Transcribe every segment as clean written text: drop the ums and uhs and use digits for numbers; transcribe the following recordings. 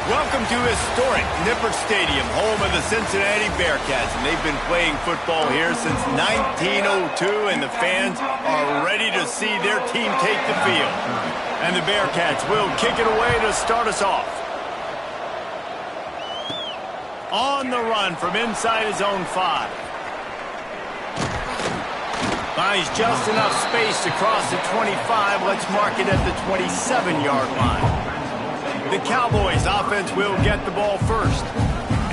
Welcome to historic Nippert Stadium, home of the Cincinnati Bearcats, and they've been playing football here since 1902, and the fans are ready to see their team take the field. And the Bearcats will kick it away to start us off. On the run from inside his own 5. Finds just enough space to cross the 25. Let's mark it at the 27-yard line. The Cowboys offense will get the ball first.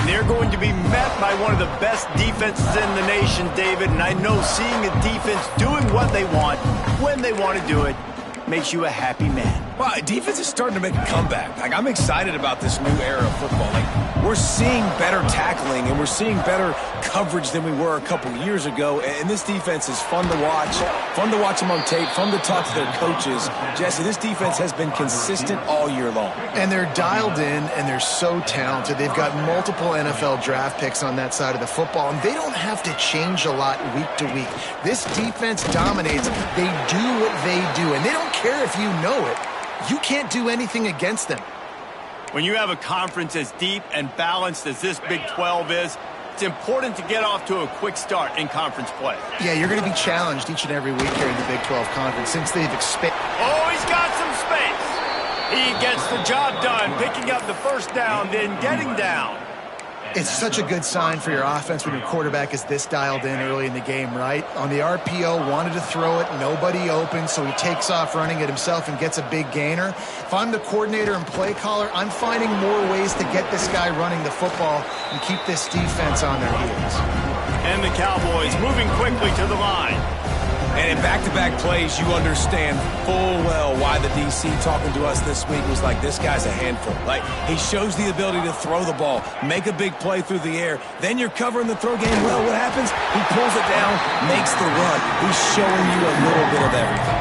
They're going to be met by one of the best defenses in the nation, David, and I know seeing a defense doing what they want, when they want to do it, makes you a happy man. Well, defense is starting to make a comeback. I'm excited about this new era of football. We're seeing better tackling, and we're seeing better coverage than we were a couple years ago, and this defense is fun to watch them on tape, fun to talk to their coaches. Jesse, this defense has been consistent all year long. And they're dialed in, and they're so talented. They've got multiple NFL draft picks on that side of the football, and they don't have to change a lot week to week. This defense dominates. They do what they do, and they don't care if you know it. You can't do anything against them. When you have a conference as deep and balanced as this Big 12 is, it's important to get off to a quick start in conference play. Yeah, you're going to be challenged each and every week here in the Big 12 Conference since they've expanded. Oh, he's got some space. He gets the job done, picking up the first down, then getting down. It's such a good sign for your offense when your quarterback is this dialed in early in the game, right? On the RPO, wanted to throw it, nobody open, so he takes off running it himself and gets a big gainer. If I'm the coordinator and play caller, I'm finding more ways to get this guy running the football and keep this defense on their heels. And the Cowboys moving quickly to the line. And in back-to-back plays, you understand full well why the DC talking to us this week was like, this guy's a handful. He shows the ability to throw the ball, make a big play through the air. Then you're covering the throw game well. What happens? He pulls it down, makes the run. He's showing you a little bit of everything.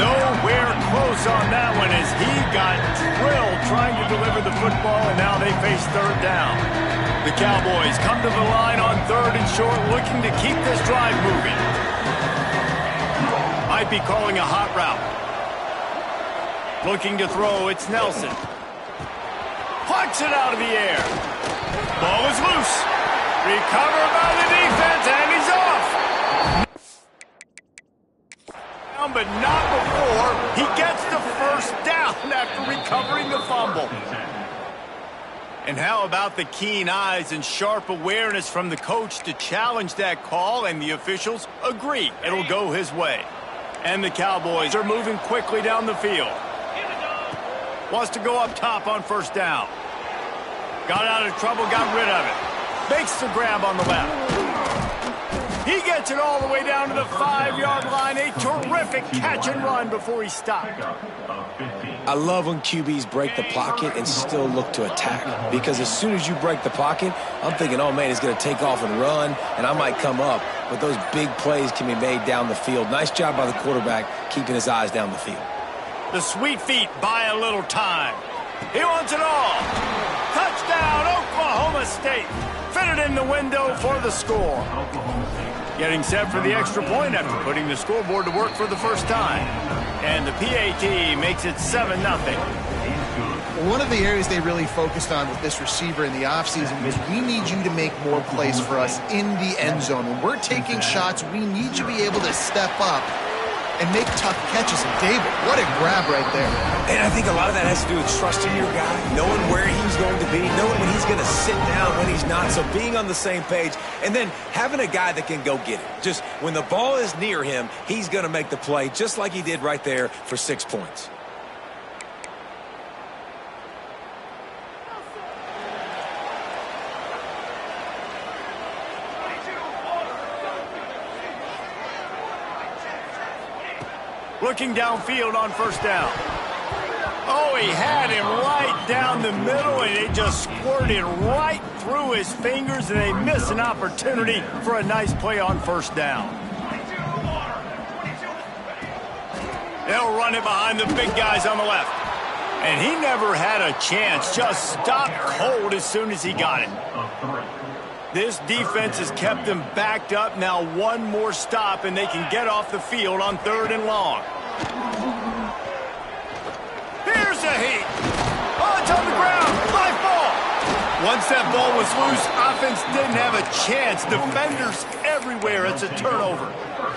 Nowhere close on that one as he got drilled trying to deliver the football, and now they face third down. The Cowboys come to the line on 3rd and short, looking to keep this drive moving. Might be calling a hot route. Looking to throw, it's Nelson. Plucks it out of the air. Ball is loose. Recovered by the defense, and he's off. But not before he gets the first down after recovering the fumble. And how about the keen eyes and sharp awareness from the coach to challenge that call, and the officials agree it'll go his way. And the Cowboys are moving quickly down the field. Wants to go up top on first down. Got out of trouble, got rid of it. Makes the grab on the left. He gets it all the way down to the 5-yard line. A terrific catch and run before he stopped. I love when QBs break the pocket and still look to attack. Because as soon as you break the pocket, I'm thinking, oh, man, he's going to take off and run, and I might come up. But those big plays can be made down the field. Nice job by the quarterback keeping his eyes down the field. The sweet feet buy a little time. He wants it all. Touchdown, Oklahoma State. Fitted in the window for the score. Getting set for the extra point after putting the scoreboard to work for the first time. And the PAT makes it 7-0. One of the areas they really focused on with this receiver in the offseason was, we need you to make more plays for us in the end zone. When we're taking shots, we need you to be able to step up and make tough catches. And David, what a grab right there. And I think a lot of that has to do with trusting your guy, knowing where he's going to be, knowing when he's going to sit down, when he's not. So being on the same page, and then having a guy that can go get it. Just when the ball is near him, he's going to make the play, just like he did right there for 6 points. Looking downfield on first down. Oh, he had him right down the middle, and it just squirted right through his fingers, and they miss an opportunity for a nice play on first down. They'll run it behind the big guys on the left. And he never had a chance, just stopped cold as soon as he got it. This defense has kept them backed up. Now one more stop, and they can get off the field on 3rd and long. Here's a heat. Oh, it's on the ground. High ball. Once that ball was loose, offense didn't have a chance. Defenders everywhere. It's a turnover.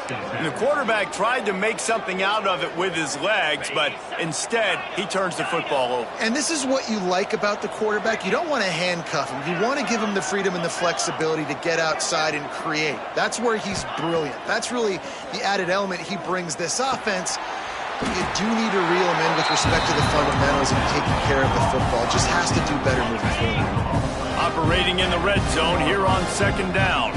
And the quarterback tried to make something out of it with his legs, but instead, he turns the football over. And this is what you like about the quarterback. You don't want to handcuff him. You want to give him the freedom and the flexibility to get outside and create. That's where he's brilliant. That's really the added element he brings this offense. You do need to reel him in with respect to the fundamentals and taking care of the football. Just has to do better moving forward. Operating in the red zone here on 2nd down.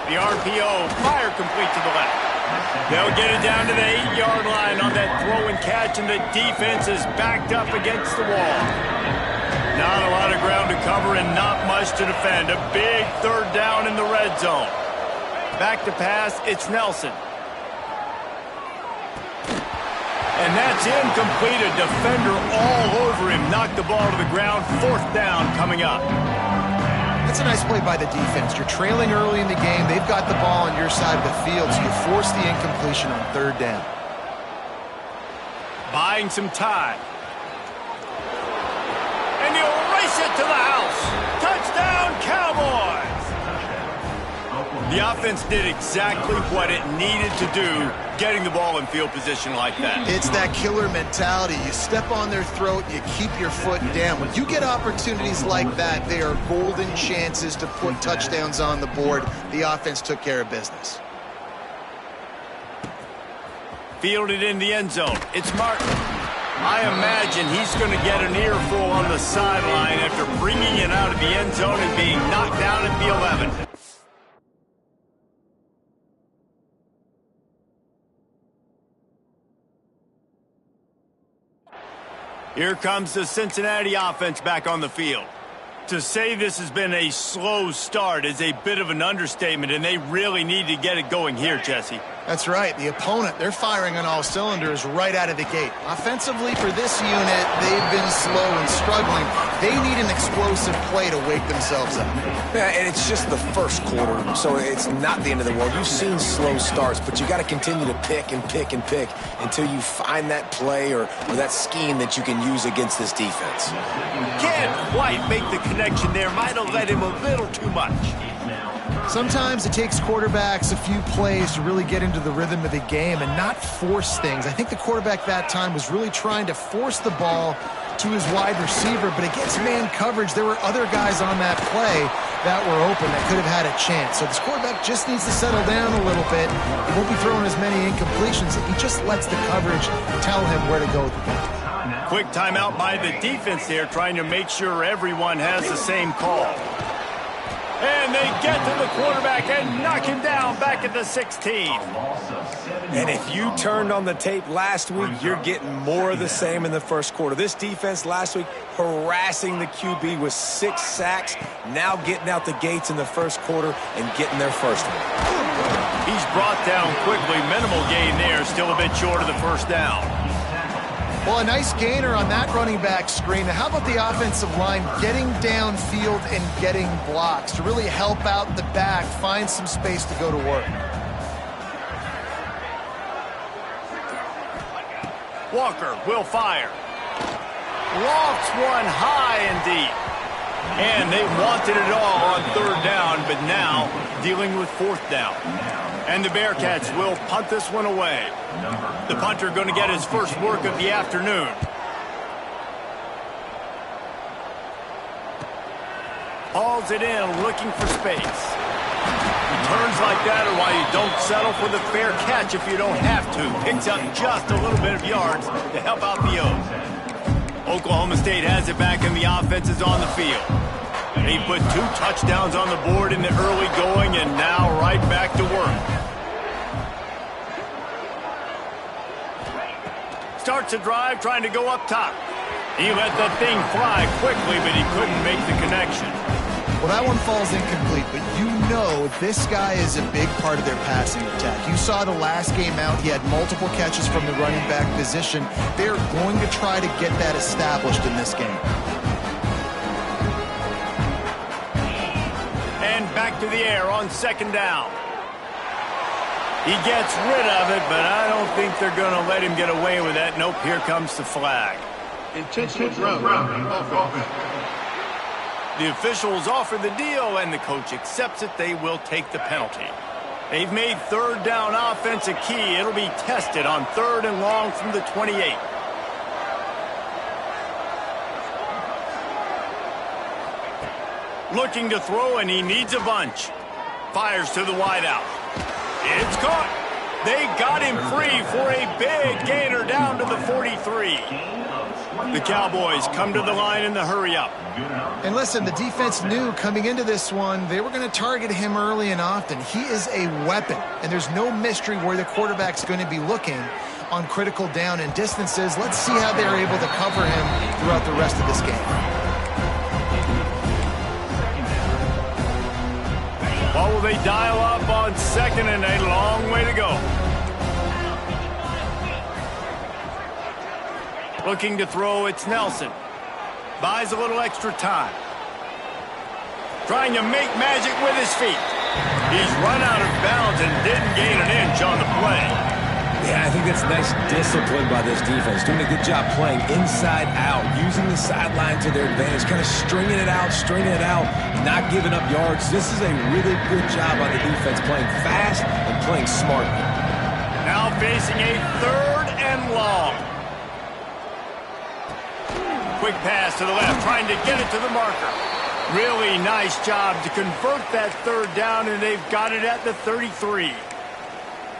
The RPO, fire complete to the left. They'll get it down to the 8-yard line on that throw and catch, and the defense is backed up against the wall. Not a lot of ground to cover and not much to defend. A big 3rd down in the red zone. Back to pass, it's Nelson. And that's incomplete. A defender all over him. Knocked the ball to the ground. 4th down coming up. That's a nice play by the defense. You're trailing early in the game. They've got the ball on your side of the field, so you force the incompletion on 3rd down. Buying some time. And he'll race it to the house. Touchdown, Cowboys! The offense did exactly what it needed to do, getting the ball in field position like that. It's that killer mentality. You step on their throat, you keep your foot down. When you get opportunities like that, they are golden chances to put touchdowns on the board. The offense took care of business. Fielded in the end zone. It's Martin. I imagine he's going to get an earful on the sideline after bringing it out of the end zone and being knocked down at the 11. Here comes the Cincinnati offense back on the field. To say this has been a slow start is a bit of an understatement, and they really need to get it going here, Jesse. That's right. The opponent, they're firing on all cylinders right out of the gate. Offensively, for this unit, they've been slow and struggling. They need an explosive play to wake themselves up. Yeah, and it's just the first quarter, so it's not the end of the world. You've seen slow starts, but you got to continue to pick and pick and pick until you find that play or that scheme that you can use against this defense. Can't quite make the connection there. Might have let him a little too much. Sometimes it takes quarterbacks a few plays to really get into the rhythm of the game and not force things. I think the quarterback that time was really trying to force the ball to his wide receiver, but against man coverage, there were other guys on that play that were open that could have had a chance. So this quarterback just needs to settle down a little bit. He won't be throwing as many incompletions. He just lets the coverage tell him where to go with the ball. Quick timeout by the defense there, trying to make sure everyone has the same call. And they get to the quarterback and knock him down back at the 16. And if you turned on the tape last week, you're getting more of the same in the first quarter. This defense last week harassing the QB with 6 sacks, now getting out the gates in the first quarter and getting their first one. He's brought down quickly. Minimal gain there, still a bit short of the first down. Well, a nice gainer on that running back screen. Now, how about the offensive line getting downfield and getting blocks to really help out the back, find some space to go to work? Walker will fire. Lofts one high and deep. And they wanted it all on 3rd down, but now dealing with 4th down. And the Bearcats will punt this one away. The punter going to get his first work of the afternoon. Hauls it in, looking for space. Returns like that are why you don't settle for the fair catch if you don't have to. Picks up just a little bit of yards to help out the O's. Oklahoma State has it back and the offense is on the field. They put 2 touchdowns on the board in the early going and now right back to work. Starts a drive trying to go up top. He let that thing fly quickly, but he couldn't make the connection. Well, that one falls incomplete, but you know this guy is a big part of their passing attack. You saw the last game out, he had multiple catches from the running back position. They're going to try to get that established in this game. to the air on second down. He gets rid of it, but I don't think they're going to let him get away with that. Nope, here comes the flag. Intentional grounding of offense. The officials offer the deal, and the coach accepts it. They will take the penalty. They've made third down offense a key. It'll be tested on 3rd and long from the 28. Looking to throw, and he needs a bunch. Fires to the wideout. It's caught. They got him free for a big gainer down to the 43. The Cowboys come to the line in the hurry-up. And listen, the defense knew coming into this one they were going to target him early and often. He is a weapon, and there's no mystery where the quarterback's going to be looking on critical down and distances. Let's see how they're able to cover him throughout the rest of this game. What will they dial up on second, and a long way to go. Looking to throw, it's Nelson. Buys a little extra time. Trying to make magic with his feet. He's run out of bounds and didn't gain an inch on the play. Yeah, I think that's nice discipline by this defense. Doing a good job playing inside out, using the sideline to their advantage, kind of stringing it out, not giving up yards. This is a really good job by the defense, playing fast and playing smartly. Now facing a 3rd and long. Quick pass to the left, trying to get it to the marker. Really nice job to convert that 3rd down, and they've got it at the 33.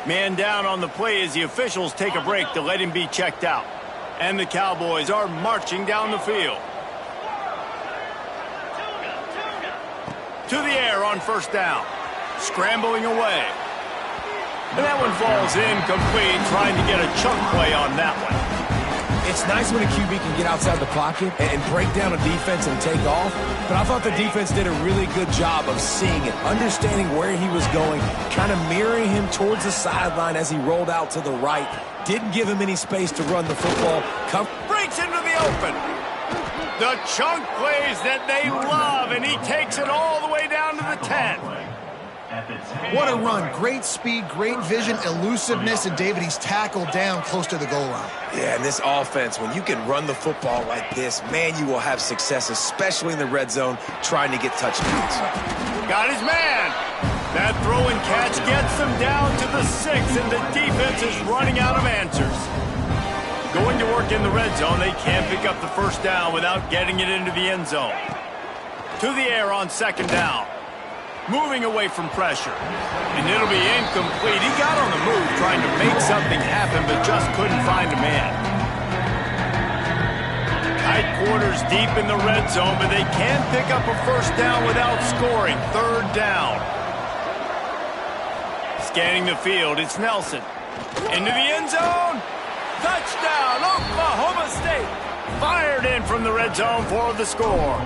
Man down on the play as the officials take a break to let him be checked out. And the Cowboys are marching down the field. To the air on 1st down. Scrambling away. And that one falls incomplete, trying to get a chunk play on that one. It's nice when a QB can get outside the pocket and break down a defense and take off, but I thought the defense did a really good job of seeing it, understanding where he was going, kind of mirroring him towards the sideline as he rolled out to the right. Didn't give him any space to run the football. Breaks into the open. The chunk plays that they love, and he takes it all the way down to the 10. What a run. Great speed, great vision, elusiveness, and David, he's tackled down close to the goal line. Yeah, and this offense, when you can run the football like this, man, you will have success, especially in the red zone, trying to get touchdowns. Got his man. That throw and catch gets them down to the 6, and the defense is running out of answers. Going to work in the red zone, they can't pick up the 1st down without getting it into the end zone. To the air on 2nd down. Moving away from pressure. And it'll be incomplete. He got on the move trying to make something happen, but just couldn't find a man. Tight quarters deep in the red zone, but they can pick up a 1st down without scoring. 3rd down. Scanning the field, it's Nelson. Into the end zone. Touchdown, Oklahoma State. Fired in from the red zone for the score.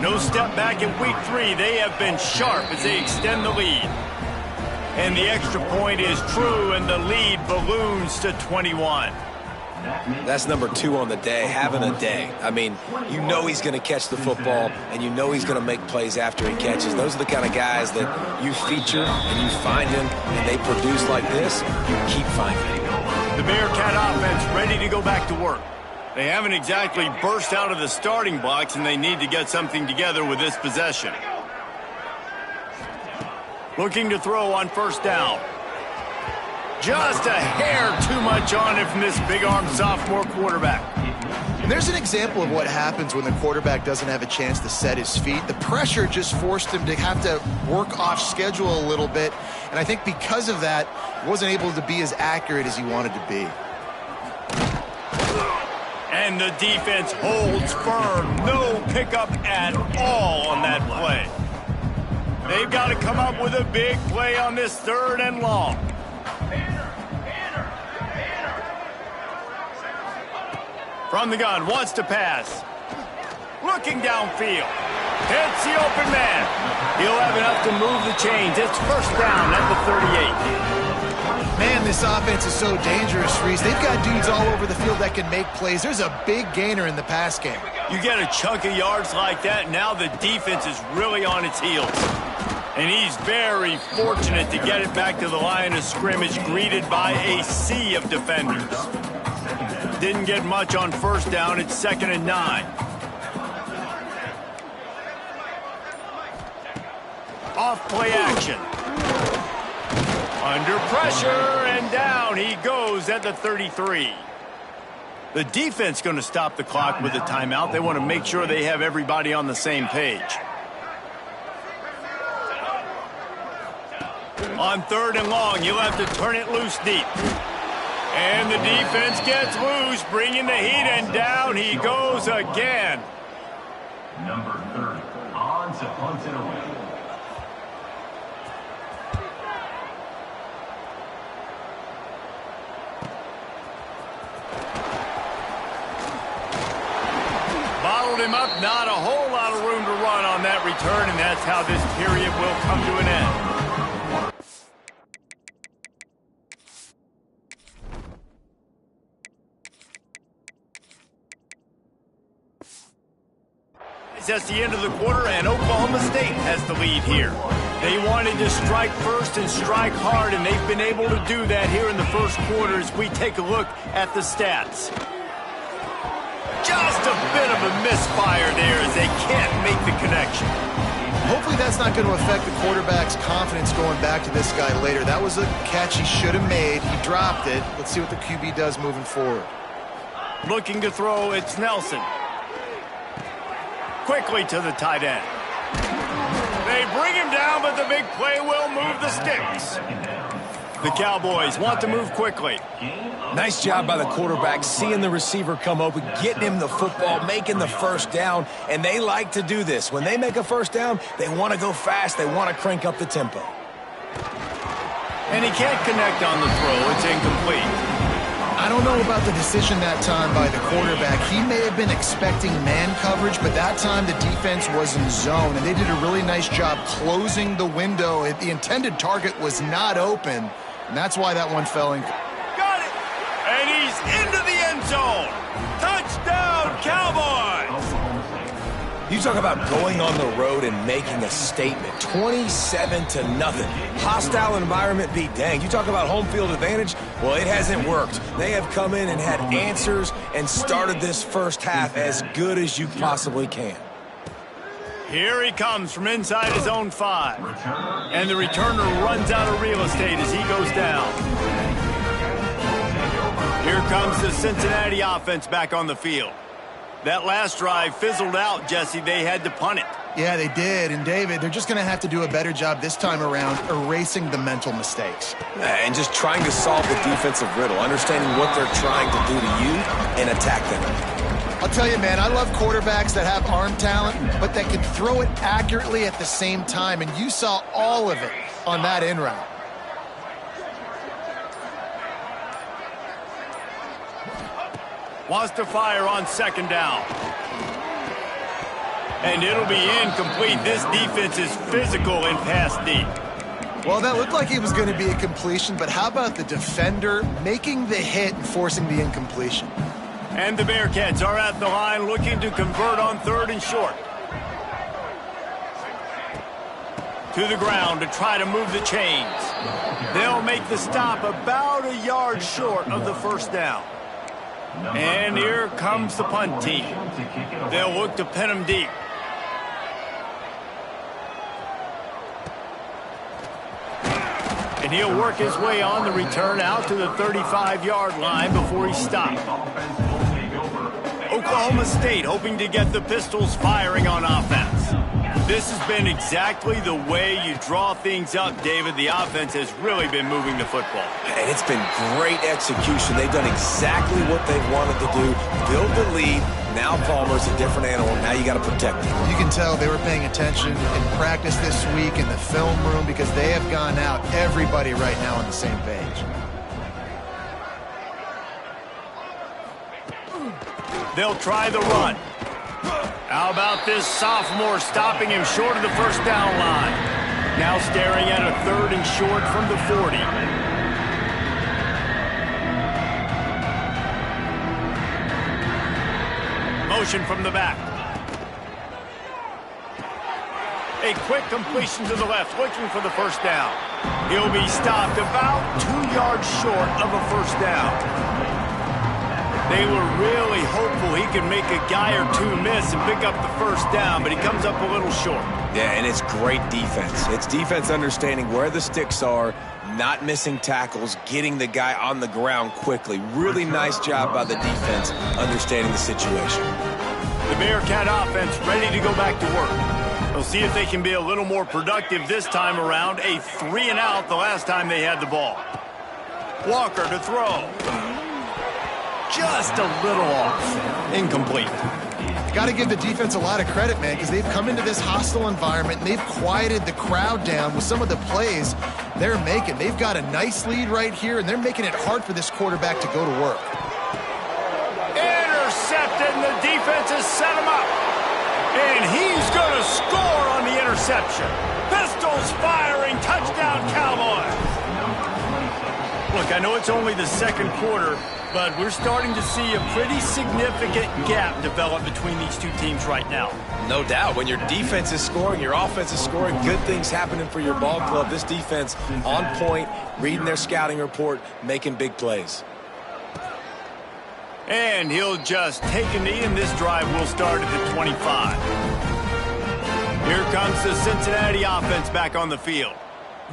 No step back in week 3. They have been sharp as they extend the lead. And the extra point is true, and the lead balloons to 21. That's number 2 on the day, having a day. I mean, you know he's going to catch the football, and you know he's going to make plays after he catches. Those are the kind of guys that you feature and you find him, and they produce like this, you keep finding him. The Bearcat offense ready to go back to work. They haven't exactly burst out of the starting blocks, and they need to get something together with this possession. Looking to throw on 1st down. Just a hair too much on it from this big-armed sophomore quarterback. And there's an example of what happens when the quarterback doesn't have a chance to set his feet. The pressure just forced him to have to work off schedule a little bit, and I think because of that, he wasn't able to be as accurate as he wanted to be. And the defense holds firm. No pickup at all on that play. They've got to come up with a big play on this 3rd and long. From the gun, wants to pass. Looking downfield. Hits the open man. He'll have enough to move the chains. It's 1st down at the 38. Man, this offense is so dangerous, Reese. They've got dudes all over the field that can make plays. There's a big gainer in the pass game. You get a chunk of yards like that, now the defense is really on its heels. And he's very fortunate to get it back to the line of scrimmage, greeted by a sea of defenders. Didn't get much on first down. It's 2nd and 9. Off play action. Under pressure, and down he goes at the 33. The defense going to stop the clock with a timeout. They want to make sure they have everybody on the same page. On 3rd and long, you'll have to turn it loose deep. And the defense gets loose, bringing the heat, and down he goes again. Number 30, on to punt it away. Bottled him up, not a whole lot of room to run on that return, and that's how this period will come to an end. That's the end of the quarter, and Oklahoma State has the lead here. They wanted to strike first and strike hard, and they've been able to do that here in the first quarter as we take a look at the stats. Just a bit of a misfire there as they can't make the connection. Hopefully that's not going to affect the quarterback's confidence going back to this guy later. That was a catch he should have made. He dropped it. Let's see what the QB does moving forward. Looking to throw, it's Nelson. Quickly to the tight end. They bring him down, but the big play will move the sticks. The Cowboys want to move quickly. Nice job by the quarterback, seeing the receiver come open, getting him the football, making the first down, and they like to do this. When they make a first down, they want to go fast. They want to crank up the tempo. And he can't connect on the throw. It's incomplete. I don't know about the decision that time by the quarterback. He may have been expecting man coverage, but that time the defense was in zone, and they did a really nice job closing the window. The intended target was not open, and that's why that one fell in. Got it! And he's into the end zone. Touchdown, Cowboys! You talk about going on the road and making a statement. 27-0. Hostile environment beat dang. You talk about home field advantage. Well, it hasn't worked. They have come in and had answers and started this first half as good as you possibly can. Here he comes from inside his own 5. And the returner runs out of real estate as he goes down. Here comes the Cincinnati offense back on the field. That last drive fizzled out, Jesse. They had to punt it. Yeah, they did. And, David, they're just going to have to do a better job this time around erasing the mental mistakes. And just trying to solve the defensive riddle, understanding what they're trying to do to you and attack them. I'll tell you, man, I love quarterbacks that have arm talent, but that can throw it accurately at the same time. And you saw all of it on that in route. Wants to fire on 2nd down. And it'll be incomplete. This defense is physical and pass deep. Well, that looked like it was going to be a completion, but how about the defender making the hit and forcing the incompletion? And the Bearcats are at the line looking to convert on 3rd and short. To the ground to try to move the chains. They'll make the stop about a yard short of the first down. And here comes the punt team. They'll look to pin him deep. And he'll work his way on the return out to the 35-yard line before he stopped. Oklahoma State hoping to get the Pistols firing on offense. This has been exactly the way you draw things up, David. The offense has really been moving the football. And it's been great execution. They've done exactly what they wanted to do. Build the lead. Now Palmer's a different animal. Now you got to protect him. You can tell they were paying attention in practice this week in the film room because they have gone out, everybody right now on the same page. They'll try the run. How about this sophomore stopping him short of the first down line? Now staring at a 3rd and short from the 40. Motion from the back. A quick completion to the left, looking for the first down. He'll be stopped about 2 yards short of a first down. They were really hopeful he could make a guy or two miss and pick up the first down, but he comes up a little short. Yeah, and it's great defense. It's defense understanding where the sticks are, not missing tackles, getting the guy on the ground quickly. Really nice job by the defense understanding the situation. The Bearcat offense ready to go back to work. They'll see if they can be a little more productive this time around. A 3-and-out the last time they had the ball. Walker to throw. Just a little off. Incomplete. Got to give the defense a lot of credit, man, because they've come into this hostile environment and they've quieted the crowd down with some of the plays they're making. They've got a nice lead right here, and they're making it hard for this quarterback to go to work. Intercepted, and the defense has set him up. And he's going to score on the interception. Pistols firing, touchdown Cowboys. Look, I know it's only the second quarter, but we're starting to see a pretty significant gap develop between these two teams right now. No doubt. When your defense is scoring, your offense is scoring, good things happening for your ball club. This defense on point, reading their scouting report, making big plays. And he'll just take a knee, and this drive will start at the 25. Here comes the Cincinnati offense back on the field.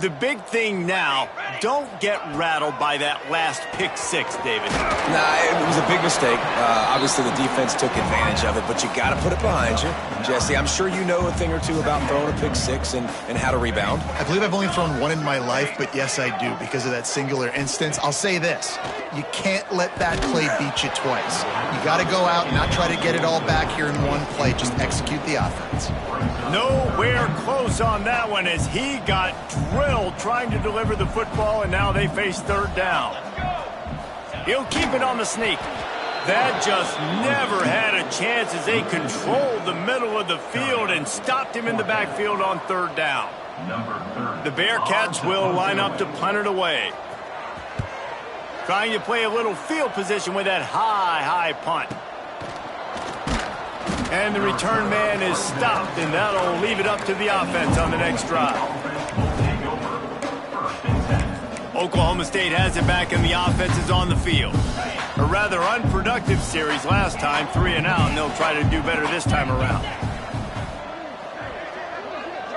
The big thing now, don't get rattled by that last pick six, David. Nah, it was a big mistake. Obviously, the defense took advantage of it, but you got to put it behind you. Jesse, I'm sure you know a thing or two about throwing a pick six and how to rebound. I believe I've only thrown one in my life, but yes, I do because of that singular instance. I'll say this. You can't let that play beat you twice. You got to go out and not try to get it all back here in one play. Just execute the offense. Nowhere close on that one as he got drilled trying to deliver the football, and now they face third down. He'll keep it on the sneak. That just never had a chance as they controlled the middle of the field and stopped him in the backfield on third down. The Bearcats will line up to punt it away. Trying to play a little field position with that high punt. And the return man is stopped, and that'll leave it up to the offense on the next drive. Oklahoma State has it back, and the offense is on the field. A rather unproductive series last time, 3-and-out, and they'll try to do better this time around.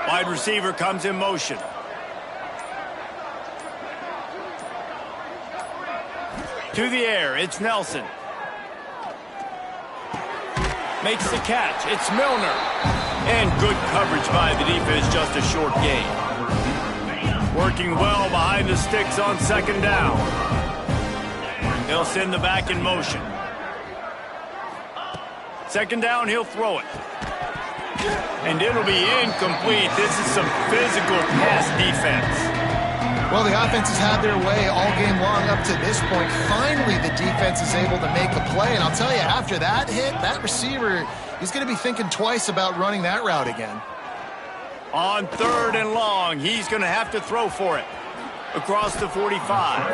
Wide receiver comes in motion. To the air, it's Nelson. Makes the catch. It's Milner. And good coverage by the defense, just a short gain. Working well behind the sticks on second down. He'll send the back in motion. Second down, he'll throw it. And it'll be incomplete. This is some physical pass defense. Well, the offense has had their way all game long up to this point. Finally, the defense is able to make a play. And I'll tell you, after that hit, that receiver, he's going to be thinking twice about running that route again. On third and long, he's going to have to throw for it. Across the 45.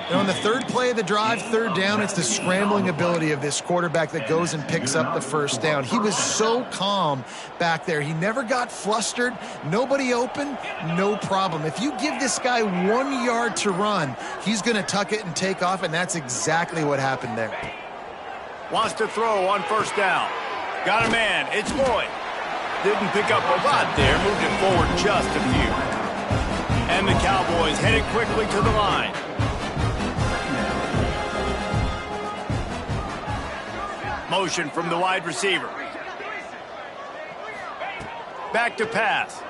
And on the third play of the drive, third down, it's the scrambling ability of this quarterback that goes and picks up the first down. He was so calm back there. He never got flustered. Nobody open, no problem. If you give this guy 1 yard to run, he's going to tuck it and take off, and that's exactly what happened there. Wants to throw on first down. Got a man. It's Boyd. Didn't pick up a lot there. Moved it forward just a few. And the Cowboys headed quickly to the line. Motion from the wide receiver. Back to pass.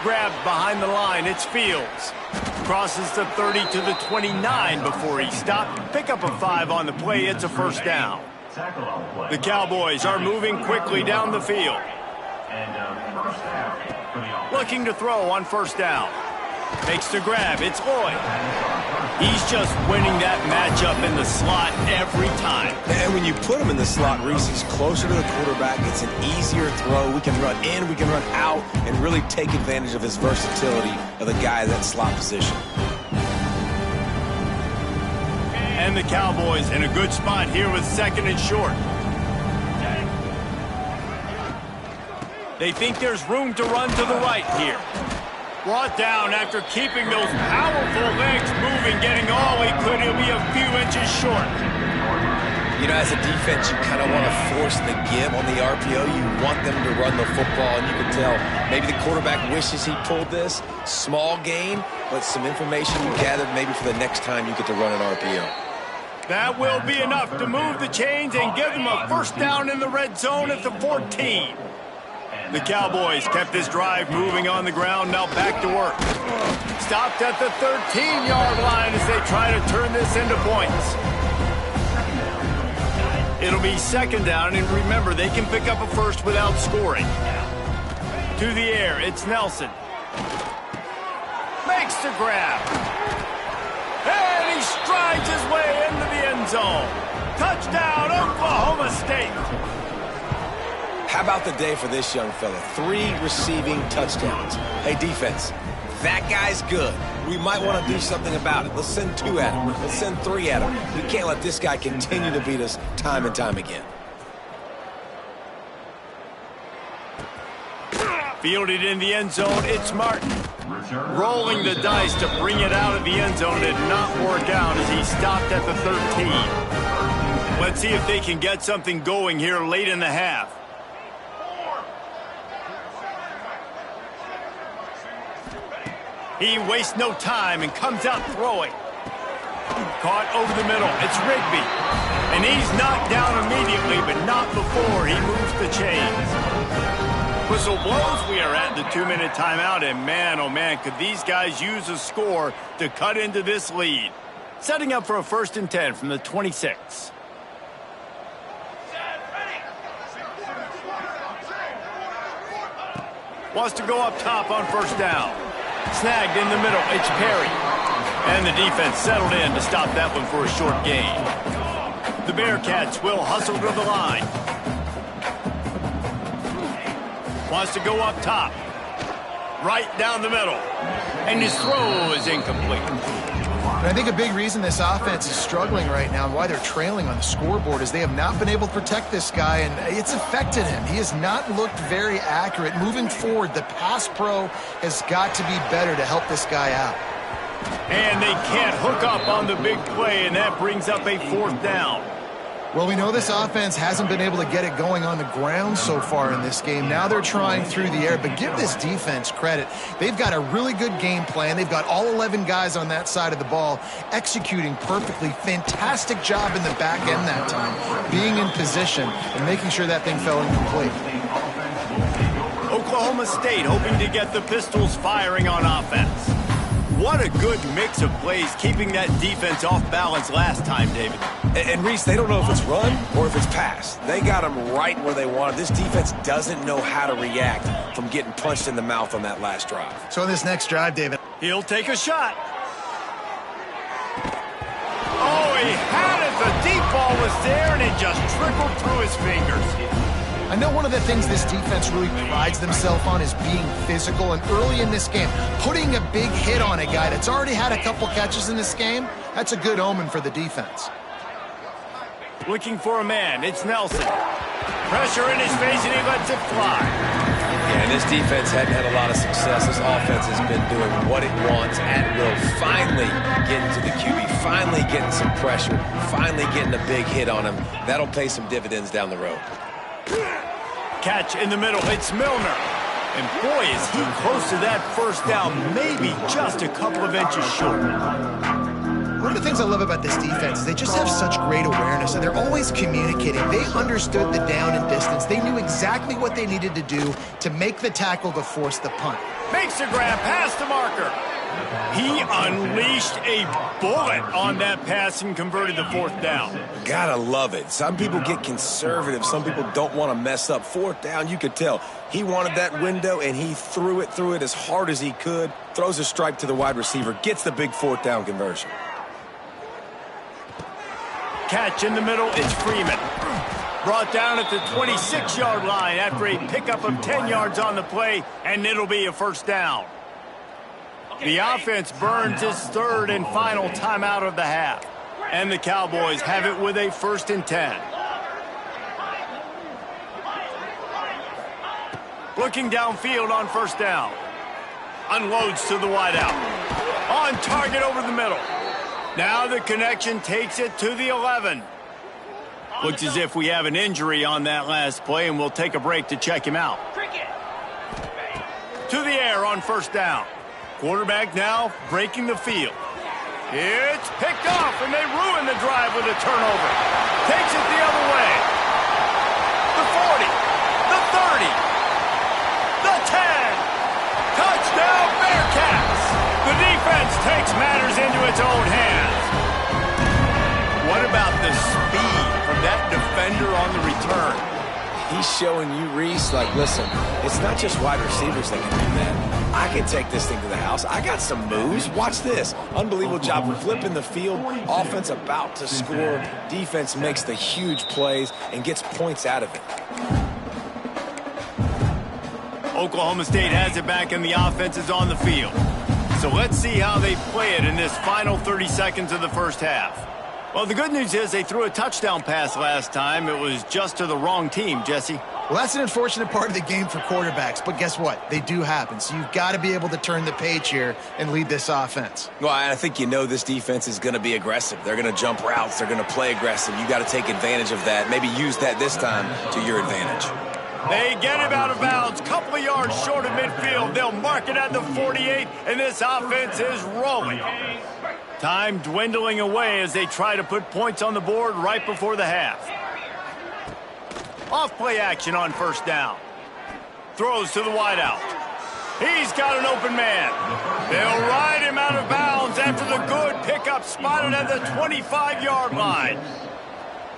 Grabbed behind the line. It's Fields. Crosses the 30 to the 29 before he stopped. Pick up a 5 on the play. It's a first down. The Cowboys are moving quickly down the field. Looking to throw on first down. Makes the grab. It's Boyd. He's just winning that matchup in the slot every time. And when you put him in the slot, Reese, he's closer to the quarterback. It's an easier throw. We can run in, we can run out, and really take advantage of his versatility of the guy in that slot position. And the Cowboys in a good spot here with second and short. They think there's room to run to the right here. Brought down after keeping those powerful legs moving, getting all he could. He'll be a few inches short. You know, as a defense, you kind of want to force the give on the RPO. You want them to run the football, and you can tell maybe the quarterback wishes he pulled this. Small gain, but some information you gathered maybe for the next time you get to run an RPO. That will be enough to move the chains and give them a first down in the red zone at the 14. The Cowboys kept this drive moving on the ground, now back to work. Stopped at the 13-yard line as they try to turn this into points. It'll be second down, and remember, they can pick up a first without scoring. To the air, it's Nelson. Makes the grab. And he strides his way into the end zone. Touchdown, Oklahoma State. How about the day for this young fella? 3 receiving touchdowns. Hey, defense, that guy's good. We might want to do something about it. Let's send 2 at him. Let's send 3 at him. We can't let this guy continue to beat us time and time again. Fielded in the end zone, it's Martin. Rolling the dice to bring it out of the end zone did not work out as he stopped at the 13. Let's see if they can get something going here late in the half. He wastes no time and comes out throwing. Caught over the middle. It's Rigby. And he's knocked down immediately, but not before he moves the chains. Whistle blows. We are at the 2-minute timeout, and man, oh man, could these guys use a score to cut into this lead. Setting up for a 1st and 10 from the 26. Wants to go up top on 1st down. Snagged in the middle, it's Perry. And the defense settled in to stop that one for a short gain. The Bearcats will hustle to the line. Wants to go up top. Right down the middle. And his throw is incomplete. And I think a big reason this offense is struggling right now and why they're trailing on the scoreboard is they have not been able to protect this guy, and it's affected him. He has not looked very accurate. Moving forward, the pass pro has got to be better to help this guy out. And they can't hook up on the big play, and that brings up a 4th down. Well, we know this offense hasn't been able to get it going on the ground so far in this game. Now they're trying through the air, but give this defense credit. They've got a really good game plan. They've got all 11 guys on that side of the ball executing perfectly. Fantastic job in the back end that time, being in position and making sure that thing fell incomplete. Oklahoma State hoping to get the Pistols firing on offense. What a good mix of plays, keeping that defense off balance last time, David. And Reese, they don't know if it's run or if it's pass. They got them right where they wanted. This defense doesn't know how to react from getting punched in the mouth on that last drive. So in this next drive, David, he'll take a shot. Oh, he had it. The deep ball was there, and it just trickled through his fingers. I know one of the things this defense really prides themselves on is being physical, and early in this game, putting a big hit on a guy that's already had a couple catches in this game, that's a good omen for the defense. Looking for a man, it's Nelson. Pressure in his face, and he lets it fly. Yeah, and this defense hadn't had a lot of success. This offense has been doing what it wants at will. Finally getting to the QB, finally getting some pressure, finally getting a big hit on him. That'll pay some dividends down the road. Catch in the middle, it's Milner. And boy, is he close to that 1st down, maybe just a couple of inches short. One of the things I love about this defense is they just have such great awareness, and they're always communicating. They understood the down and distance. They knew exactly what they needed to do to make the tackle to force the punt. Makes the grab past the marker. He unleashed a bullet on that pass and converted the 4th down. Gotta love it. Some people get conservative. Some people don't want to mess up. 4th down, you could tell. He wanted that window, and he threw it as hard as he could. Throws a stripe to the wide receiver. Gets the big 4th down conversion. Catch in the middle, it's Freeman. Brought down at the 26-yard line after a pickup of 10 yards on the play, and it'll be a 1st down. The offense burns its 3rd and final timeout of the half. And the Cowboys have it with a 1st and 10. Looking downfield on first down. Unloads to the wideout. On target over the middle. Now the connection takes it to the 11. Looks as if we have an injury on that last play, and we'll take a break to check him out. To the air on first down. Quarterback now breaking the field. It's picked off, and they ruin the drive with a turnover. Takes it the other way. The 40, the 30, the 10. Touchdown, Bearcats! The defense takes matters into its own hands. What about the speed from that defender on the return? He's showing you, Reese, like, listen, it's not just wide receivers that can do that. I can take this thing to the house. I got some moves. Watch this. Unbelievable job of flipping the field. Offense about to score. Defense makes the huge plays and gets points out of it. Oklahoma State has it back, and the offense is on the field. So let's see how they play it in this final 30 seconds of the first half. Well, the good news is they threw a touchdown pass last time. It was just to the wrong team, Jesse. Well, that's an unfortunate part of the game for quarterbacks, but guess what? They do happen. So you've got to be able to turn the page here and lead this offense. Well, I think you know this defense is going to be aggressive. They're going to jump routes. They're going to play aggressive. You got to take advantage of that. Maybe use that this time to your advantage. They get him out of bounds, couple of yards short of midfield. They'll mark it at the 48, and this offense is rolling. Time dwindling away as they try to put points on the board right before the half. Off-play action on first down. Throws to the wideout. He's got an open man. They'll ride him out of bounds after the good pickup spotted at the 25-yard line.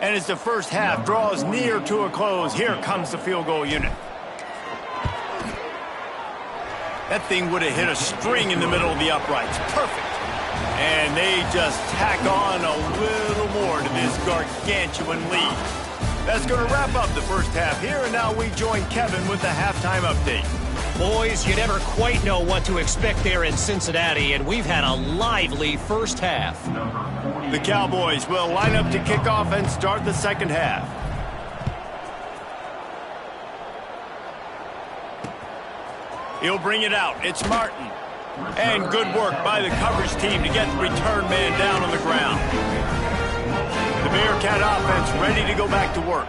And as the first half draws near to a close, here comes the field goal unit. That thing would have hit a string in the middle of the uprights. Perfect. And they just tack on a little more to this gargantuan lead. That's going to wrap up the first half here, and now we join Kevin with the halftime update. Boys, you never quite know what to expect there in Cincinnati, and we've had a lively first half. The Cowboys will line up to kick off and start the second half. He'll bring it out. It's Martin. And good work by the coverage team to get the return man down on the ground. The Bearcat offense ready to go back to work.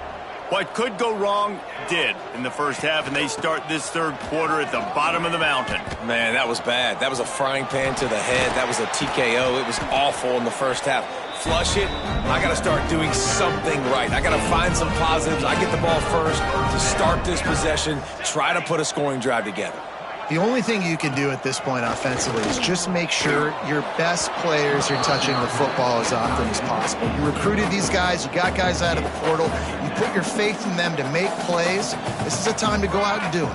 What could go wrong did in the first half, and they start this third quarter at the bottom of the mountain. Man, that was bad. That was a frying pan to the head. That was a TKO. It was awful in the first half. Flush it. I got to start doing something right. I got to find some positives. I get the ball first to start this possession, try to put a scoring drive together. The only thing you can do at this point offensively is just make sure your best players are touching the football as often as possible. You recruited these guys. You got guys out of the portal. You put your faith in them to make plays. This is a time to go out and do it.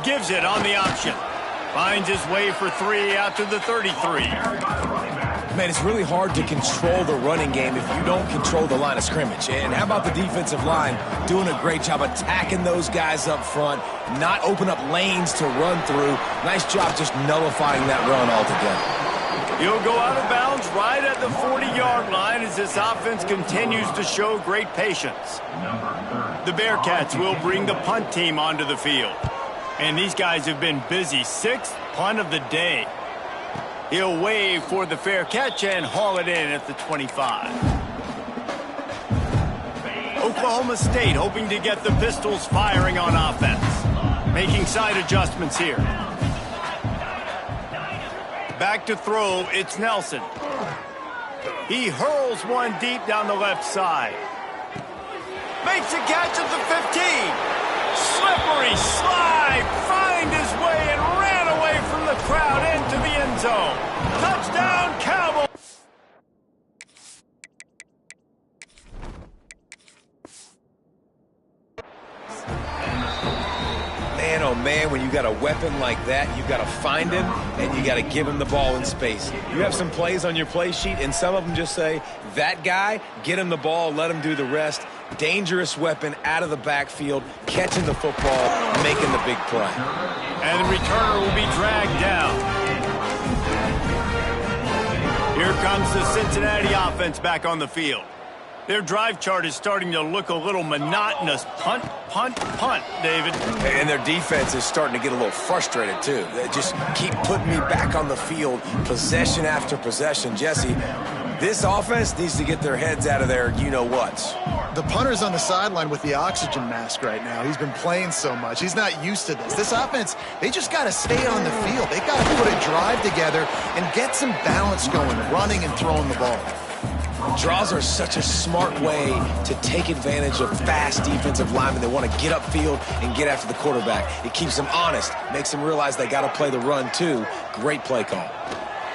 Gives it on the option. Finds his way for 3 out to the 33. Man, it's really hard to control the running game if you don't control the line of scrimmage. And how about the defensive line doing a great job attacking those guys up front, not open up lanes to run through. Nice job just nullifying that run altogether. He'll go out of bounds right at the 40-yard line as this offense continues to show great patience. The Bearcats will bring the punt team onto the field. And these guys have been busy. 6th punt of the day. He'll wave for the fair catch and haul it in at the 25. Oklahoma State hoping to get the Pistols firing on offense. Making side adjustments here. Back to throw, it's Nelson. He hurls one deep down the left side. Makes a catch at the 15. Slippery slide, find his way and ran away from the crowd into the end zone. Touchdown, Cowboys! Man, oh man, when you got a weapon like that, you got to find him and you got to give him the ball in space. You have some plays on your play sheet, and some of them just say, that guy, get him the ball, let him do the rest. Dangerous weapon out of the backfield, catching the football, making the big play. And the returner will be dragged down. Here comes the Cincinnati offense back on the field. Their drive chart is starting to look a little monotonous. Punt, punt, punt, David. And their defense is starting to get a little frustrated, too. They just keep putting me back on the field, possession after possession. Jesse, this offense needs to get their heads out of their you-know-whats. The punter's on the sideline with the oxygen mask right now. He's been playing so much. He's not used to this. This offense, they just got to stay on the field. They got to put a drive together and get some balance going, running and throwing the ball. Draws are such a smart way to take advantage of fast defensive linemen. They want to get upfield and get after the quarterback. It keeps them honest, makes them realize they got to play the run too. Great play call.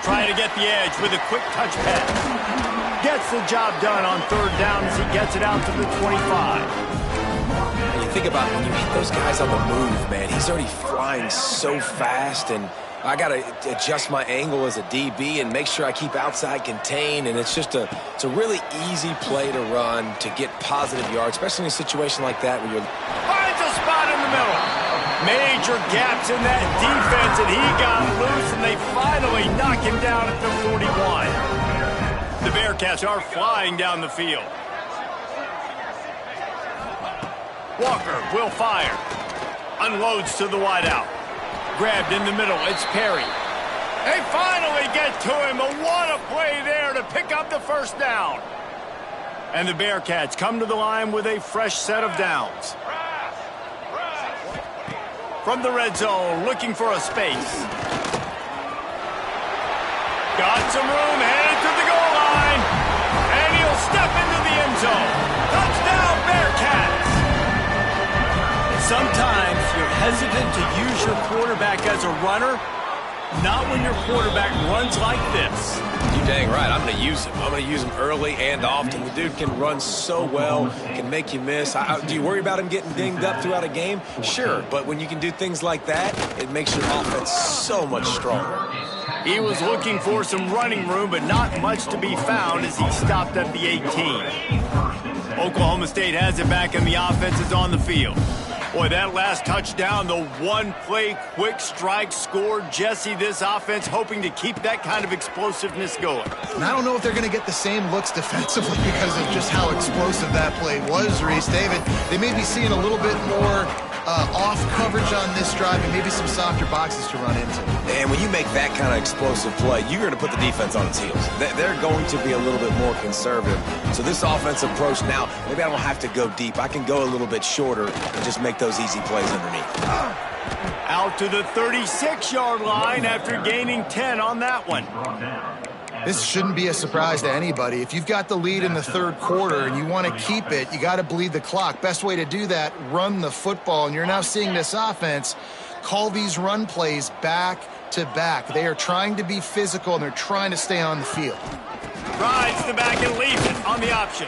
Trying to get the edge with a quick touch pass. Gets the job done on third down as he gets it out to the 25. And you think about when you hit those guys on the move, man, he's already flying so fast, and I got to adjust my angle as a DB and make sure I keep outside contained, and it's a really easy play to run to get positive yards, especially in a situation like that where you're... Finds a spot in the middle. Major gaps in that defense, and he got loose, and they finally knock him down at the 41. The Bearcats are flying down the field. Walker will fire. Unloads to the wideout. Grabbed in the middle, it's Perry. They finally get to him, but what a play there to pick up the first down. And the Bearcats come to the line with a fresh set of downs. From the red zone, looking for a space. Got some room, headed to the goal line. And he'll step into the end zone. Touchdown, Bearcats! Sometimes you're hesitant to use your quarterback as a runner, not when your quarterback runs like this. You're dang right. I'm going to use him. I'm going to use him early and often. The dude can run so well, can make you miss. Do you worry about him getting dinged up throughout a game? Sure, but when you can do things like that, it makes your offense so much stronger. He was looking for some running room, but not much to be found as he stopped at the 18. Oklahoma State has it back, and the offense is on the field. Boy, that last touchdown, the one-play quick strike score. Jesse, this offense hoping to keep that kind of explosiveness going. And I don't know if they're going to get the same looks defensively because of just how explosive that play was, Reese. David, they may be seeing a little bit more off coverage on this drive and maybe some softer boxes to run into. And when you make that kind of explosive play, you're going to put the defense on its heels. They're going to be a little bit more conservative. So this offensive approach now, maybe I don't have to go deep. I can go a little bit shorter and just make those easy plays underneath. Out to the 36-yard line after gaining 10 on that one. This shouldn't be a surprise to anybody. If you've got the lead in the third quarter and you want to keep it, you got to bleed the clock. Best way to do that, run the football. And you're now seeing this offense call these run plays back to back. They are trying to be physical, and they're trying to stay on the field. Rides the back and leaves it on the option.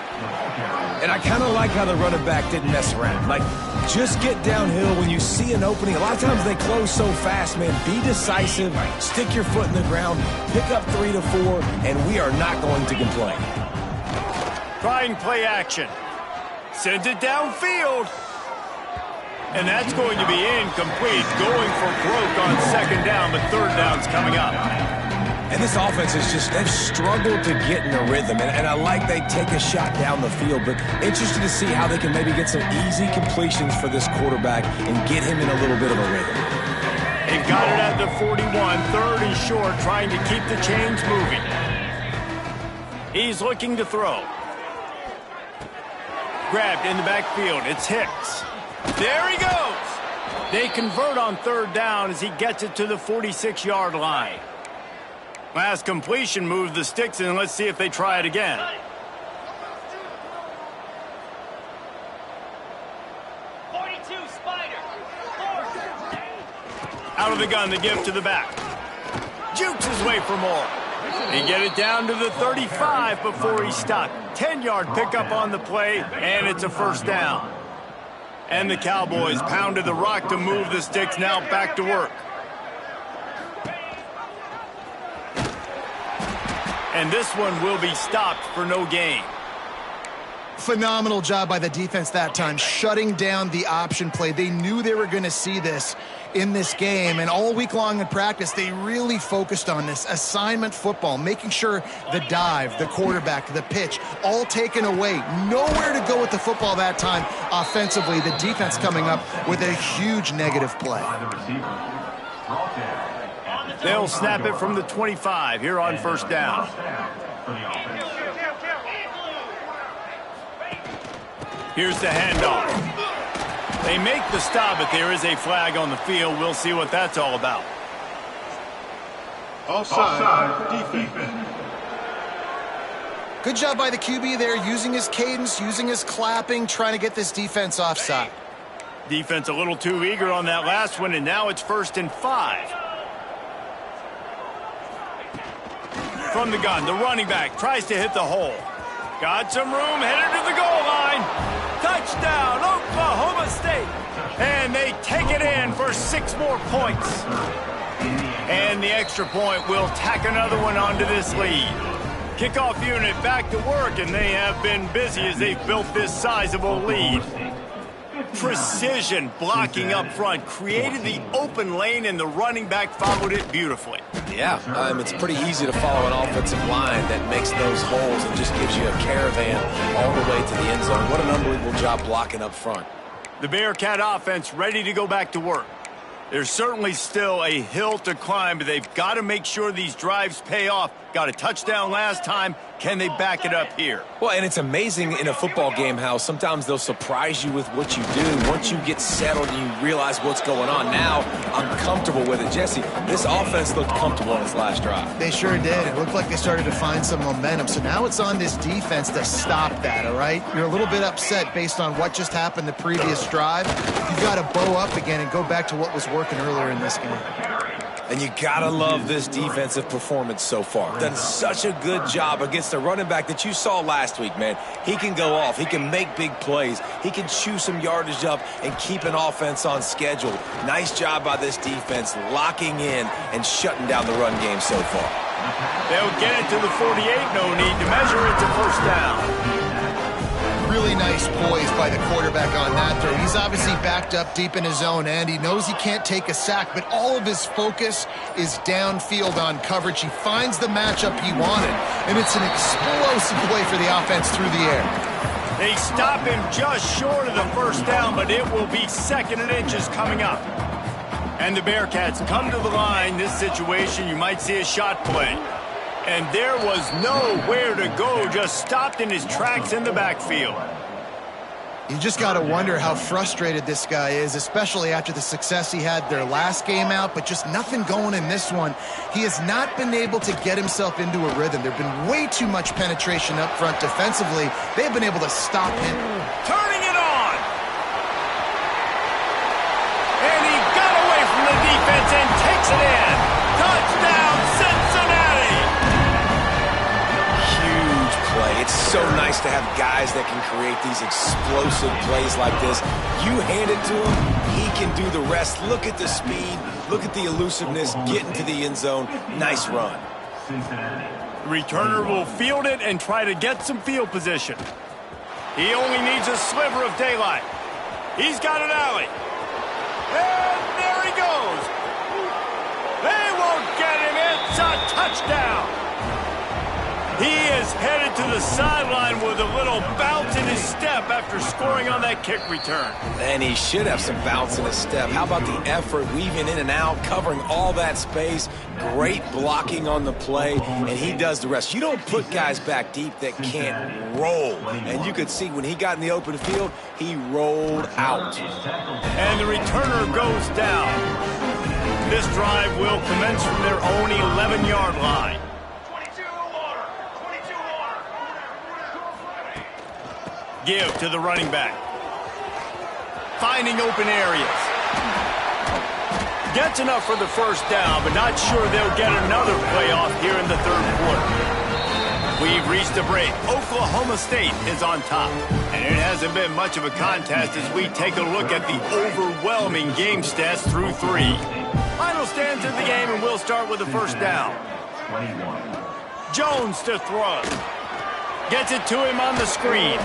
And I kind of like how the running back didn't mess around. Like, just get downhill when you see an opening. A lot of times they close so fast, man. Be decisive, stick your foot in the ground, pick up 3 to 4, and we are not going to complain. Trying play action. Sends it downfield. And that's going to be incomplete. Going for broke on second down, but third down's coming up. And this offense is just, they've struggled to get in a rhythm. And I like they take a shot down the field, but interested to see how they can maybe get some easy completions for this quarterback and get him in a little bit of a rhythm. They've got it at the 41, third and short, trying to keep the chains moving. He's looking to throw. Grabbed in the backfield, it's Hicks. There he goes! They convert on third down as he gets it to the 46-yard line. Last completion moved the sticks in. Let's see if they try it again. Out of the gun, the give to the back. Jukes his way for more. He get it down to the 35 before he's stopped. 10-yard pickup on the play, and it's a first down. And the Cowboys pounded the rock to move the sticks, now back to work. And this one will be stopped for no gain. Phenomenal job by the defense that time, shutting down the option play. They knew they were going to see this in this game, and all week long in practice, they really focused on this assignment football, making sure the dive, the quarterback, the pitch, all taken away. Nowhere to go with the football that time offensively. The defense coming up with a huge negative play. They'll snap it from the 25 here on first down. Here's the handoff. They make the stop, but there is a flag on the field. We'll see what that's all about. Offside, defense. Good job by the QB there, using his cadence, using his clapping, trying to get this defense offside. Defense a little too eager on that last one, and now it's 1st and 5. From the gun, the running back tries to hit the hole. Got some room, headed to the goal line. Touchdown, Oklahoma State. And they take it in for 6 more points. And the extra point will tack another one onto this lead. Kickoff unit back to work, and they have been busy as they've built this sizable lead. Precision blocking up front, created the open lane, and the running back followed it beautifully. Yeah, it's pretty easy to follow an offensive line that makes those holes and just gives you a caravan all the way to the end zone. What an unbelievable job blocking up front. The Bearcat offense ready to go back to work. There's certainly still a hill to climb, but they've got to make sure these drives pay off. Got a touchdown last time. Can they back it up here? Well, and it's amazing in a football game how sometimes they'll surprise you with what you do. Once you get settled and you realize what's going on, now I'm comfortable with it. Jesse, this offense looked comfortable on its last drive. They sure did. It looked like they started to find some momentum. So now it's on this defense to stop that, all right? You're a little bit upset based on what just happened the previous drive. You've got to bow up again and go back to what was working earlier in this game. And you gotta love this defensive performance so far. Done such a good job against the running back that you saw last week, man. He can go off. He can make big plays. He can chew some yardage up and keep an offense on schedule. Nice job by this defense locking in and shutting down the run game so far. They'll get it to the 48. No need to measure it to first down. Really nice poise by the quarterback on that throw. He's obviously backed up deep in his own end. He knows he can't take a sack, but all of his focus is downfield on coverage. He finds the matchup he wanted, and it's an explosive play for the offense through the air. They stop him just short of the first down, but it will be 2nd and inches coming up. And the Bearcats come to the line. This situation, you might see a shot play. And there was nowhere to go, just stopped in his tracks in the backfield. You just got to wonder how frustrated this guy is, especially after the success he had their last game out, but just nothing going in this one. He has not been able to get himself into a rhythm. There have been way too much penetration up front defensively. They've been able to stop him. Turning it on! And he got away from the defense and takes it in. Touchdown, Cincinnati! It's so nice to have guys that can create these explosive plays like this. You hand it to him, he can do the rest. Look at the speed, look at the elusiveness, get into the end zone. Nice run. The returner will field it and try to get some field position. He only needs a sliver of daylight. He's got an alley. And there he goes. They won't get him. It's a touchdown. He is headed to the sideline with a little bounce in his step after scoring on that kick return. And he should have some bounce in his step. How about the effort, weaving in and out, covering all that space, great blocking on the play, and he does the rest. You don't put guys back deep that can't roll. And you could see when he got in the open field, he rolled out. And the returner goes down. This drive will commence from their own 11-yard line. Give to the running back. Finding open areas. Gets enough for the first down, but not sure they'll get another playoff here in the 3rd quarter. We've reached a break. Oklahoma State is on top. And it hasn't been much of a contest as we take a look at the overwhelming game stats through 3. Final stands of the game, and we'll start with the first down. Jones to throw. Gets it to him on the screen.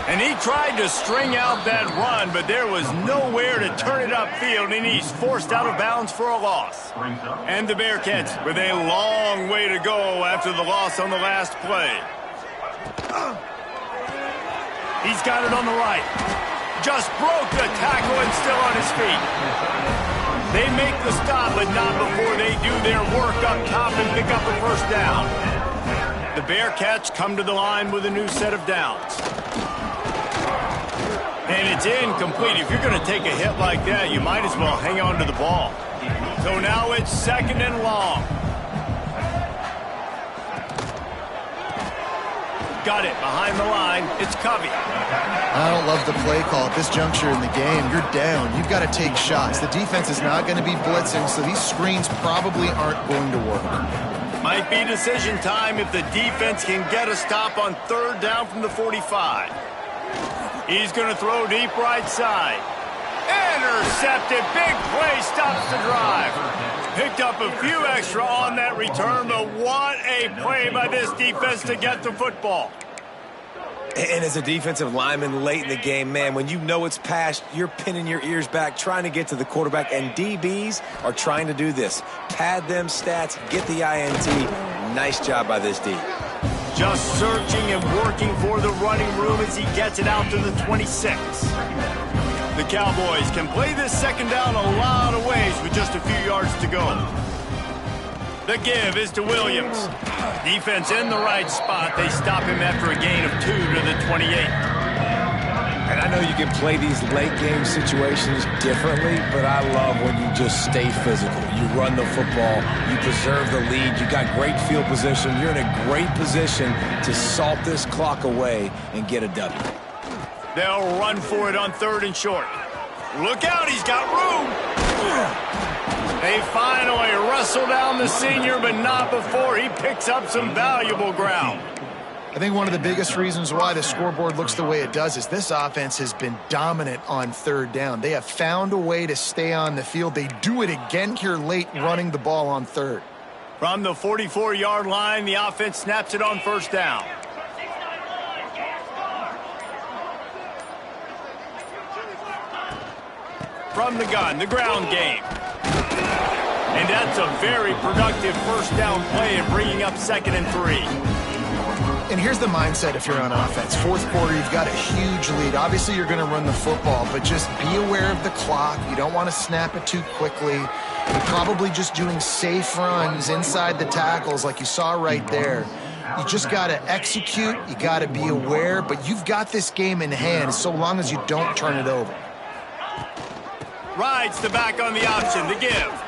And he tried to string out that run, but there was nowhere to turn it upfield, and he's forced out of bounds for a loss. And the Bearcats with a long way to go after the loss on the last play. He's got it on the right. Just broke the tackle and still on his feet. They make the stop, but not before they do their work up top and pick up a first down. The Bearcats come to the line with a new set of downs. And it's incomplete. If you're going to take a hit like that, you might as well hang on to the ball. So now it's 2nd and long. Got it behind the line. It's Covey. I don't love the play call at this juncture in the game. You're down. You've got to take shots. The defense is not going to be blitzing, so these screens probably aren't going to work. Might be decision time if the defense can get a stop on 3rd down from the 45. He's going to throw deep right side. Intercepted. Big play stops the drive. Picked up a few extra on that return, but what a play by this defense to get the football. And as a defensive lineman late in the game, man, when you know it's past, you're pinning your ears back, trying to get to the quarterback, and DBs are trying to do this. Pad them stats, get the INT. Nice job by this D. Just searching and working for the running room as he gets it out to the 26. The Cowboys can play this 2nd down a lot of ways with just a few yards to go. The give is to Williams. Defense in the right spot. They stop him after a gain of 2 to the 28. And I know you can play these late game situations differently, but I love when you just stay physical. You run the football, you preserve the lead, you got great field position. You're in a great position to salt this clock away and get a W. They'll run for it on 3rd and short. Look out, he's got room. They finally wrestle down the senior, but not before he picks up some valuable ground. I think one of the biggest reasons why the scoreboard looks the way it does is this offense has been dominant on 3rd down. They have found a way to stay on the field. They do it again here late, running the ball on 3rd. From the 44-yard line, the offense snaps it on 1st down. From the gun, the ground game. And that's a very productive 1st down play and bringing up 2nd and 3. And here's the mindset if you're on offense. 4th quarter, you've got a huge lead. Obviously, you're going to run the football, but just be aware of the clock. You don't want to snap it too quickly. You're probably just doing safe runs inside the tackles like you saw right there. You just got to execute. You got to be aware, but you've got this game in hand so long as you don't turn it over. Rides the back on the option, the give.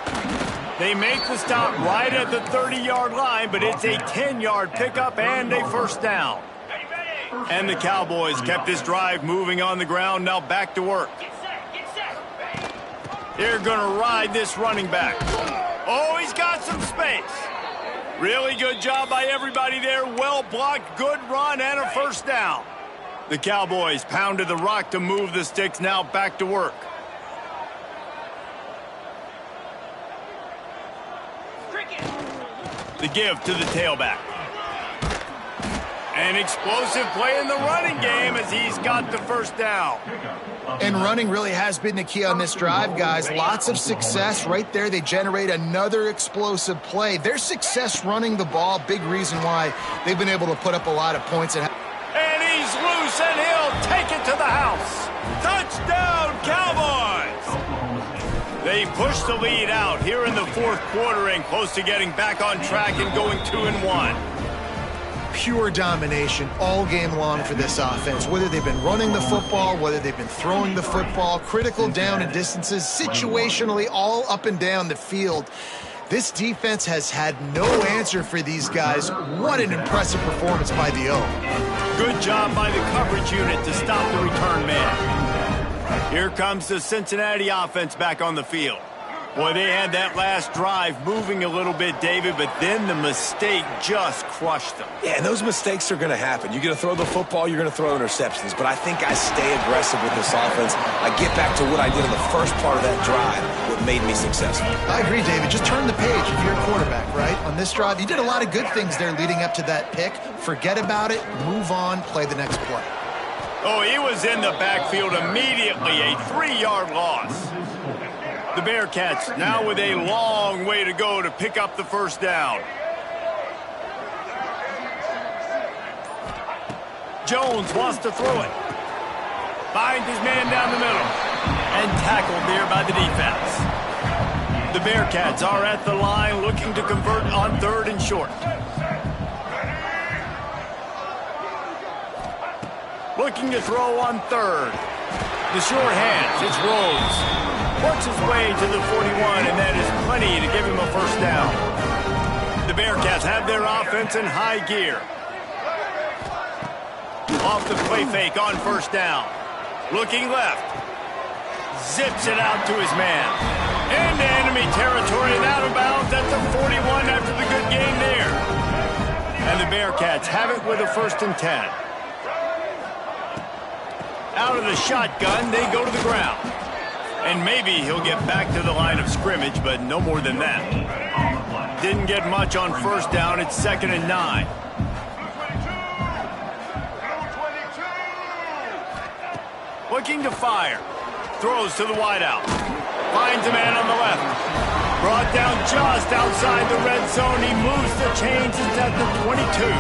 They make the stop right at the 30-yard line, but it's a 10-yard pickup and a 1st down. And the Cowboys kept this drive moving on the ground, now back to work. They're going to ride this running back. Oh, he's got some space. Really good job by everybody there. Well blocked, good run, and a 1st down. The Cowboys pounded the rock to move the sticks, now back to work. The give to the tailback. An explosive play in the running game as he's got the 1st down. And running really has been the key on this drive, guys. Lots of success right there. They generate another explosive play. Their success running the ball, big reason why they've been able to put up a lot of points. And he's loose, and he'll take it to the house. Touchdown, Cowboys! They push the lead out here in the 4th quarter and close to getting back on track and going 2-1. Pure domination all game long for this offense. Whether they've been running the football, whether they've been throwing the football, critical down and distances, situationally all up and down the field. This defense has had no answer for these guys. What an impressive performance by the O. Good job by the coverage unit to stop the return man. Here comes the Cincinnati offense back on the field. Boy, they had that last drive moving a little bit, David, but then the mistake just crushed them. Yeah, and those mistakes are going to happen. You're going to throw the football, you're going to throw interceptions, but I think I stay aggressive with this offense. I get back to what I did in the first part of that drive, what made me successful. I agree, David. Just turn the page if you're a quarterback, right? On this drive, you did a lot of good things there leading up to that pick. Forget about it, move on, play the next play. Oh, he was in the backfield immediately, a 3-yard loss. The Bearcats now with a long way to go to pick up the first down. Jones wants to throw it. Finds his man down the middle. And tackled there by the defense. The Bearcats are at the line looking to convert on 3rd and short. Looking to throw on 3rd. The short hands, it's Rhodes. Works his way to the 41, and that is plenty to give him a first down. The Bearcats have their offense in high gear. Off the play fake on 1st down. Looking left. Zips it out to his man. Into enemy territory and out of bounds at the 41 after the good gain there. And the Bearcats have it with a 1st and 10. Out of the shotgun, they go to the ground. And maybe he'll get back to the line of scrimmage, but no more than that. Didn't get much on 1st down. It's 2nd and 9. Looking to fire. Throws to the wideout. Finds a man on the left. Brought down just outside the red zone. He moves the chains. It's at the 22.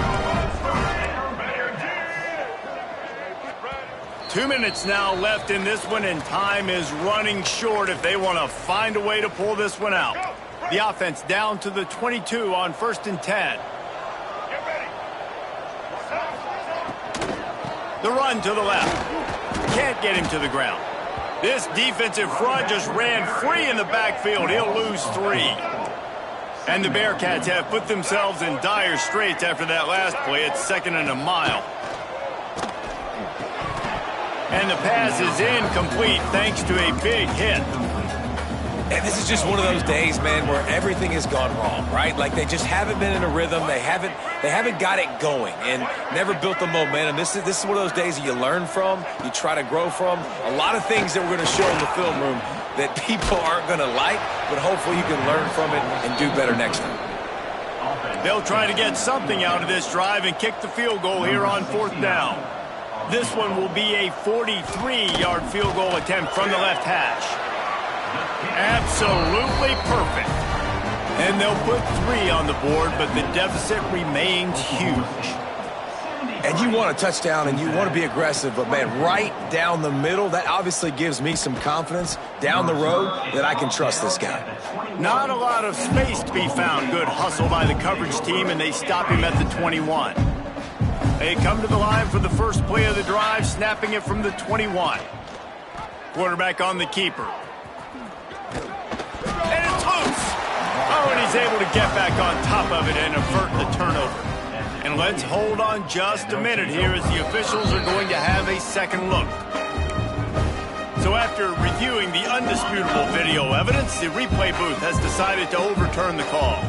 2 minutes now left in this one, and time is running short if they want to find a way to pull this one out. The offense down to the 22 on 1st and 10. The run to the left. Can't get him to the ground. This defensive front just ran free in the backfield. He'll lose 3. And the Bearcats have put themselves in dire straits after that last play. It's 2nd and a mile. And the pass is incomplete thanks to a big hit. And this is just one of those days, man, where everything has gone wrong, right? Like they just haven't been in a rhythm. They haven't got it going and never built the momentum. This is one of those days that you learn from, you try to grow from. A lot of things that we're going to show in the film room that people aren't going to like, but hopefully you can learn from it and do better next time. They'll try to get something out of this drive and kick the field goal here on 4th down. This one will be a 43-yard field goal attempt from the left hash. Absolutely perfect. And they'll put 3 on the board, but the deficit remains huge. And you want a touchdown and you want to be aggressive, but, man, right down the middle, that obviously gives me some confidence down the road that I can trust this guy. Not a lot of space to be found. Good hustle by the coverage team, and they stop him at the 21. They come to the line for the first play of the drive, snapping it from the 21. Quarterback on the keeper. And it's loose. Oh, and he's able to get back on top of it and avert the turnover. And let's hold on just a minute here as the officials are going to have a second look. So after reviewing the undisputable video evidence, the replay booth has decided to overturn the call.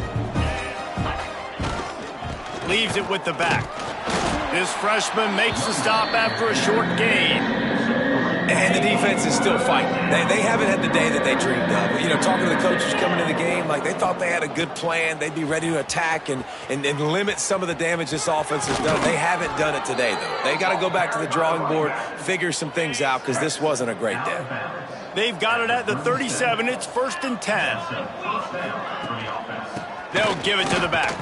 Leaves it with the back. This freshman makes the stop after a short gain. And the defense is still fighting. They haven't had the day that they dreamed of. You know, talking to the coaches coming into the game, like they thought they had a good plan. They'd be ready to attack and limit some of the damage this offense has done. They haven't done it today, though. They got to go back to the drawing board, figure some things out, because this wasn't a great day. They've got it at the 37. It's 1st and 10. They'll give it to the back.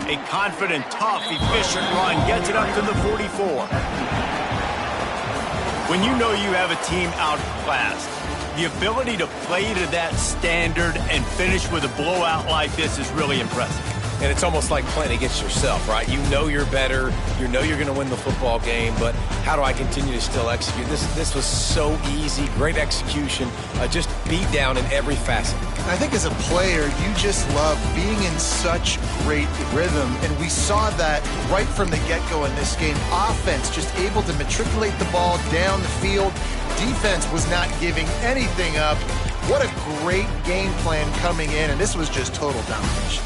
A confident, tough, efficient run gets it up to the 44. When you know you have a team outclassed, the ability to play to that standard and finish with a blowout like this is really impressive. And it's almost like playing against yourself, right? You know you're better. You know you're going to win the football game, but how do I continue to still execute? This was so easy, great execution, just beat down in every facet. I think as a player, you just love being in such great rhythm, and we saw that right from the get-go in this game. Offense just able to matriculate the ball down the field. Defense was not giving anything up. What a great game plan coming in, and this was just total domination.